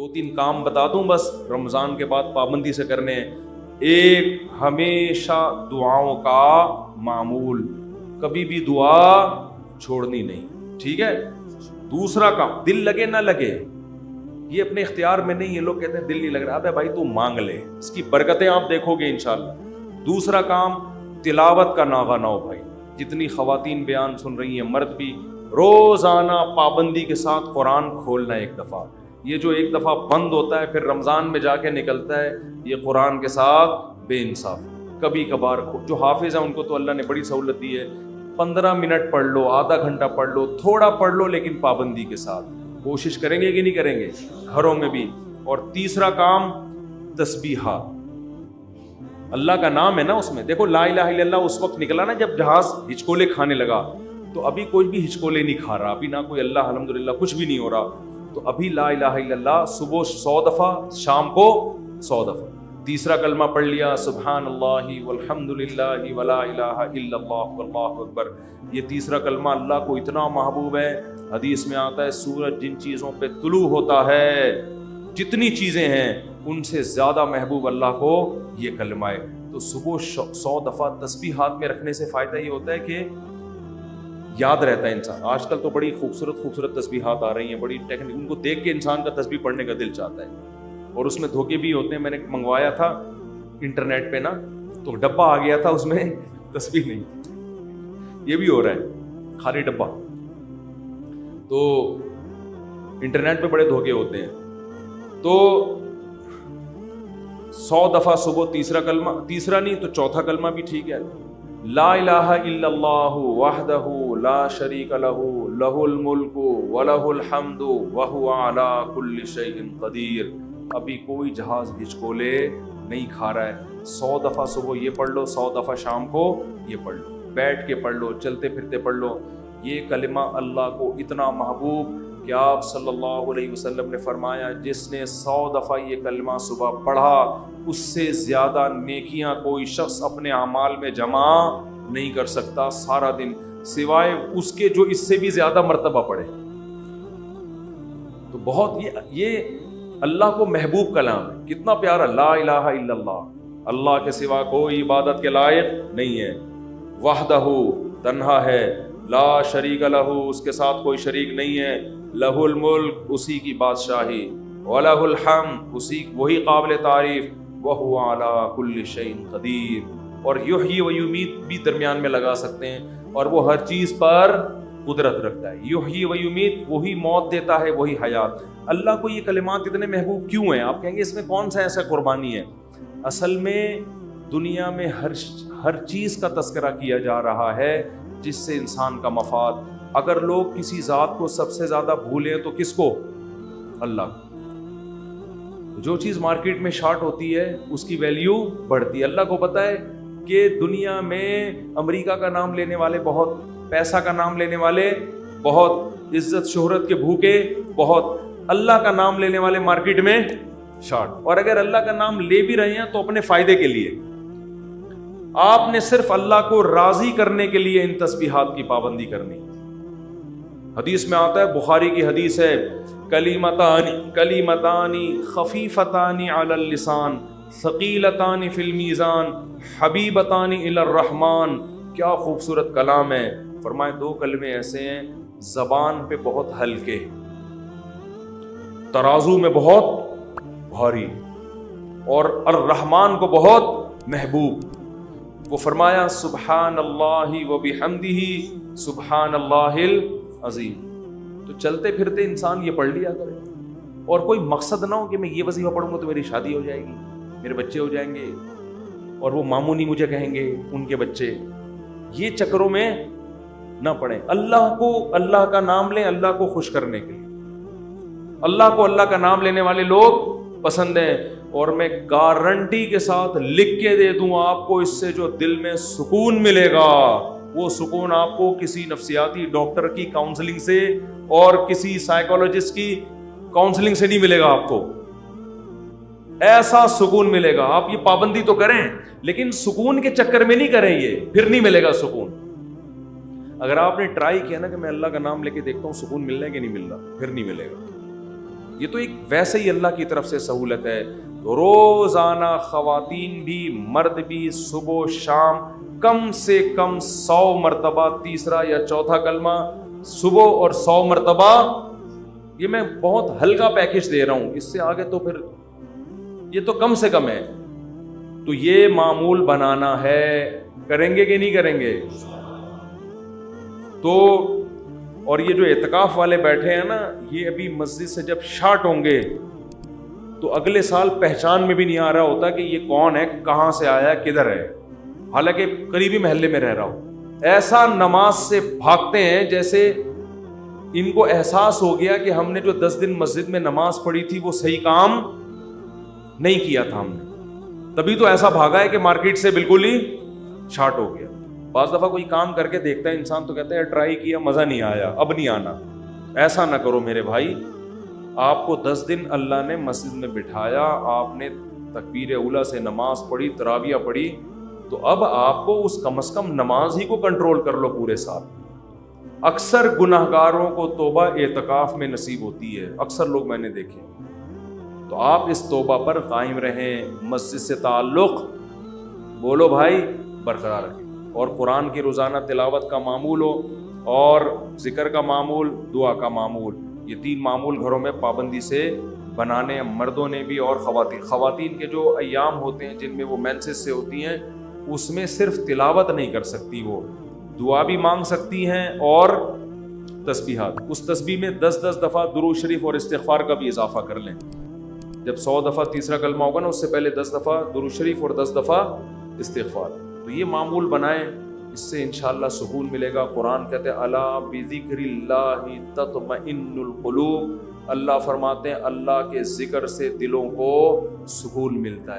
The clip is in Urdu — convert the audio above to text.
2-3 کام بتا دوں بس رمضان کے بعد پابندی سے کرنے ہیں. ایک, ہمیشہ دعاؤں کا معمول, کبھی بھی دعا چھوڑنی نہیں, ٹھیک ہے. دوسرا کام, دل لگے نہ لگے یہ اپنے اختیار میں نہیں. یہ لوگ کہتے ہیں دل نہیں لگ رہا, ابے بھائی تو مانگ لے, اس کی برکتیں آپ دیکھو گے انشاءاللہ. دوسرا کام, تلاوت کا ناغہ نہ ہو بھائی. جتنی خواتین بیان سن رہی ہیں, مرد بھی, روزانہ پابندی کے ساتھ قرآن کھولنا ایک دفعہ. یہ جو ایک دفعہ بند ہوتا ہے پھر رمضان میں جا کے نکلتا ہے, یہ قرآن کے ساتھ بے انصاف. کبھی کبھار جو حافظ ہیں ان کو تو اللہ نے بڑی سہولت دی ہے, 15 منٹ پڑھ لو, آدھا گھنٹہ پڑھ لو, تھوڑا پڑھ لو لیکن پابندی کے ساتھ. کوشش کریں گے کہ نہیں کریں گے گھروں میں بھی. اور تیسرا کام, تسبیحات. اللہ کا نام ہے نا اس میں. دیکھو لا الہ الا اللہ اس وقت نکلا نا جب جہاز ہچکولے کھانے لگا, تو ابھی کوئی بھی ہچکولے نہیں کھا رہا, ابھی نہ کوئی اللہ الحمدللہ کچھ بھی نہیں ہو رہا. تو ابھی لا الہ الا اللہ صبح 100 دفعہ, شام کو 100 دفعہ. تیسرا کلمہ پڑھ لیا, سبحان اللہ والحمدللہ ولا الہ الا اللہ واللہ اکبر. یہ تیسرا کلمہ اللہ کو اتنا محبوب ہے. حدیث میں آتا ہے سورج جن چیزوں پہ طلوع ہوتا ہے, جتنی چیزیں ہیں ان سے زیادہ محبوب اللہ کو یہ کلمہ ہے. تو صبح 100 دفعہ تسبیحات میں رکھنے سے فائدہ یہ ہوتا ہے کہ یاد رہتا ہے انسان. آج کل تو بڑی خوبصورت تسبیحات آ رہی ہیں, بڑی ٹیکنیک, ان کو دیکھ کے انسان کا تسبیح پڑھنے کا دل چاہتا ہے. اور اس میں دھوکے بھی ہوتے ہیں. میں نے منگوایا تھا انٹرنیٹ پہ نا, تو ڈبہ آ گیا تھا اس میں تسبیح نہیں. یہ بھی ہو رہا ہے, خالی ڈبہ. تو انٹرنیٹ پہ بڑے دھوکے ہوتے ہیں. تو 100 دفعہ صبح تیسرا کلمہ, تیسرا نہیں تو چوتھا کلمہ بھی ٹھیک ہے, لا الہ الا اللہ وحدہ لا شریک لہ لہ الملک ولہ الحمد وہو علی کل شیء قدیر. ابھی کوئی جہاز ہچکولے نہیں کھا رہا ہے. 100 دفعہ صبح یہ پڑھ لو, 100 دفعہ شام کو یہ پڑھ لو, بیٹھ کے پڑھ لو, چلتے پھرتے پڑھ لو. یہ کلمہ اللہ کو اتنا محبوب کہ آپ صلی اللہ علیہ وسلم نے فرمایا جس نے 100 دفعہ یہ کلمہ صبح پڑھا اس سے زیادہ نیکیاں کوئی شخص اپنے اعمال میں جمع نہیں کر سکتا سارا دن, سوائے اس کے جو اس سے بھی زیادہ مرتبہ پڑھے. تو بہت یہ اللہ کو محبوب کلام ہے. کتنا پیارا, لا الہ الا اللہ, اللہ کے سوا کوئی عبادت کے لائق نہیں ہے. وحدہ, تنہا ہے. لا شریک لہ, اس کے ساتھ کوئی شریک نہیں ہے. لہ الملک, اسی کی بادشاہی. ولہ الحمد, وہی قابل تعریف. وہو علی کل شیء قدیر. اور یحیی و یمیت بھی درمیان میں لگا سکتے ہیں, اور وہ ہر چیز پر قدرت رکھتا ہے. یحیی و یمیت, وہی موت دیتا ہے وہی حیات. اللہ کو یہ کلمات اتنے محبوب کیوں ہیں؟ آپ کہیں گے اس میں کون سا ایسا قربانی ہے؟ اصل میں دنیا میں ہر چیز کا تذکرہ کیا جا رہا ہے جس سے انسان کا مفاد. اگر لوگ کسی ذات کو سب سے زیادہ بھولیں تو کس کو؟ اللہ. جو چیز مارکیٹ میں شارٹ ہوتی ہے اس کی ویلیو بڑھتی ہے. اللہ کو پتہ ہے کہ دنیا میں امریکہ کا نام لینے والے بہت, پیسہ کا نام لینے والے بہت, عزت شہرت کے بھوکے بہت, اللہ کا نام لینے والے مارکیٹ میں شارٹ. اور اگر اللہ کا نام لے بھی رہے ہیں تو اپنے فائدے کے لیے. آپ نے صرف اللہ کو راضی کرنے کے لیے ان تسبیحات کی پابندی کرنی. حدیث میں آتا ہے, بخاری کی حدیث ہے, کلیمتان خفیفتان علی اللسان ثقیلتان فی المیزان حبیبتان الی الرحمن. کیا خوبصورت کلام ہے. فرمائے 2 کلمے ایسے ہیں زبان پہ بہت ہلکے, ترازو میں بہت بھاری, اور الرحمن کو بہت محبوب. وہ فرمایا سبحان اللہ و بحمدہ سبحان اللہ العظیم. تو چلتے پھرتے انسان یہ پڑھ لیا کرے, اور کوئی مقصد نہ ہو کہ میں یہ وظیفہ پڑھوں گا تو میری شادی ہو جائے گی, میرے بچے ہو جائیں گے, اور وہ ماموں نہیں مجھے کہیں گے ان کے بچے. یہ چکروں میں نہ پڑھیں. اللہ کو, اللہ کا نام لیں اللہ کو خوش کرنے کے لیے. اللہ کو اللہ کا نام لینے والے لوگ پسند ہیں. اور میں گارنٹی کے ساتھ لکھ کے دے دوں آپ کو, اس سے جو دل میں سکون ملے گا وہ سکون آپ کو کسی نفسیاتی ڈاکٹر کی کاؤنسلنگ سے اور کسی سائیکولوجسٹ کی کاؤنسلنگ سے نہیں ملے گا. آپ کو ایسا سکون ملے گا. آپ یہ پابندی تو کریں لیکن سکون کے چکر میں نہیں کریں, یہ پھر نہیں ملے گا سکون. اگر آپ نے ٹرائی کیا نا کہ میں اللہ کا نام لے کے دیکھتا ہوں سکون مل رہا ہے کہ نہیں مل رہا, پھر نہیں ملے گا. یہ تو ایک ویسے ہی اللہ کی طرف سے سہولت ہے. تو روزانہ خواتین بھی مرد بھی صبح و شام کم سے کم 100 مرتبہ تیسرا یا چوتھا کلمہ صبح اور 100 مرتبہ. یہ میں بہت ہلکا پیکج دے رہا ہوں, اس سے آگے تو پھر یہ تو کم سے کم ہے. تو یہ معمول بنانا ہے, کریں گے کہ نہیں کریں گے؟ تو اور یہ جو اعتکاف والے بیٹھے ہیں نا, یہ ابھی مسجد سے جب شارٹ ہوں گے تو اگلے سال پہچان میں بھی نہیں آ رہا ہوتا کہ یہ کون ہے, کہاں سے آیا, کدھر ہے, حالانکہ قریبی محلے میں رہ رہا ہو. ایسا نماز سے بھاگتے ہیں جیسے ان کو احساس ہو گیا کہ ہم نے جو 10 دن مسجد میں نماز پڑھی تھی وہ صحیح کام نہیں کیا تھا ہم نے, تبھی تو ایسا بھاگا ہے کہ مارکیٹ سے بالکل ہی شارٹ ہو گیا. بعض دفعہ کوئی کام کر کے دیکھتا ہے انسان تو کہتا ہے ٹرائی کیا, مزہ نہیں آیا, اب نہیں آنا. ایسا نہ کرو میرے بھائی. آپ کو 10 دن اللہ نے مسجد میں بٹھایا, آپ نے تکبیر اولیٰ سے نماز پڑھی, تراویح پڑھی, تو اب آپ کو اس کم از کم نماز ہی کو کنٹرول کر لو پورے سال. اکثر گناہگاروں کو توبہ اعتکاف میں نصیب ہوتی ہے, اکثر لوگ میں نے دیکھے. تو آپ اس توبہ پر قائم رہیں, مسجد سے تعلق بولو بھائی برقرار رکھیں, اور قرآن کی روزانہ تلاوت کا معمول ہو, اور ذکر کا معمول, دعا کا معمول. یہ 3 معمول گھروں میں پابندی سے بنانے, مردوں نے بھی اور خواتین کے جو ایام ہوتے ہیں جن میں وہ مینسز سے ہوتی ہیں, اس میں صرف تلاوت نہیں کر سکتی, وہ دعا بھی مانگ سکتی ہیں اور تسبیحات. اس تسبیح میں 10 دفعہ درود شریف اور استغفار کا بھی اضافہ کر لیں. جب 100 دفعہ تیسرا کلمہ ہوگا نا, اس سے پہلے 10 دفعہ درود شریف اور 10 دفعہ استغفار. تو یہ معمول بنائیں, اس سے انشاءاللہ سکون ملے گا. قرآن کہتے ہیں الا بذکر اللہ تطمئن القلوب, اللہ فرماتے ہیں اللہ کے ذکر سے دلوں کو سکون ملتا ہے.